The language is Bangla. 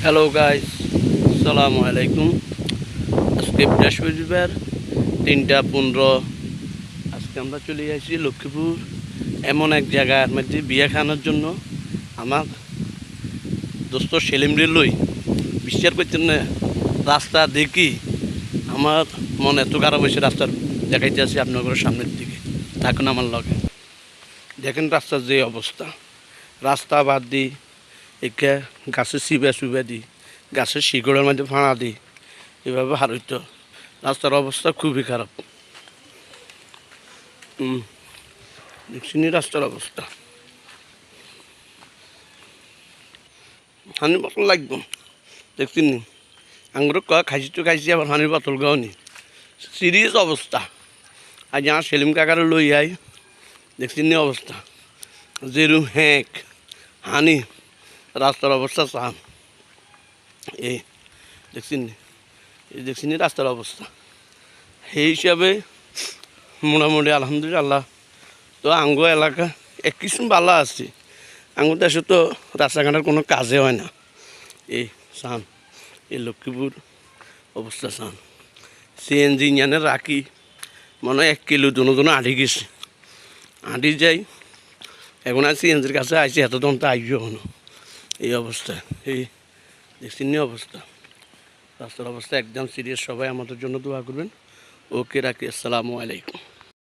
হ্যালো গাইস, আসসালামু আলাইকুম। আজকে বৃহস্পতিবার 3টা 15। আজকে আমরা চলে আসছি লক্ষ্মীপুর এমন এক জায়গার মধ্যে বিয়ে খাওয়ানোর জন্য। আমার দোস্ত সেলিমরে লই বিশ্বাস করছেন না, রাস্তা দেখি আমার মন এত খারাপ হয়েছে। রাস্তার দেখাইতে আছি আপনার সামনের দিকে, থাকুন আমার লগে। দেখেন রাস্তার যে অবস্থা, রাস্তা বাদ দিই একে গাছের চিবা দিই, গাছের শিকড়ের মধ্যে ফাঁড়া দিই, এভাবে হারইত। রাস্তার অবস্থা খুবই খারাপ। দেখছিনি রাস্তার অবস্থা, হানি বোতল লাগবো। দেখছিনি আঙুর খাইছি তো খাইছি, আবার হানি বোতল গাওনি। সিরিয়াস অবস্থা। আজ আমার সেলিম কাকারে লই আই, দেখছিনি অবস্থা যেরু হ্যাঁক হানি। রাস্তার অবস্থা চান এই দেখছিনি, এই দেখছিনি রাস্তার অবস্থা। সেই হিসাবে মোটামুটি আলহামদুলিল্লাহ। তো আঙ্গ এলাকা এক কিছু ভালো আছে, আঙ্গুর দেশে তো রাস্তাঘাটের কোনো কাজে হয় না। এই চান এই লক্ষ্মীপুর অবস্থা চান। সিএনজি ইঞ্জিনে রাখি মনে হয় 1 কিলো দুনো আড়ি গেছে, আড়ি যাই। এখন আর সিএনজির কাছে আইসি, এত দম তো আইব হনো। এই অবস্থা, এই দেখছিনি অবস্থা। রাস্তার অবস্থা একদম সিরিয়াস। সবাই আমাদের জন্য দোয়া করবেন। ওকে, রাখি। আসসালামু আলাইকুম।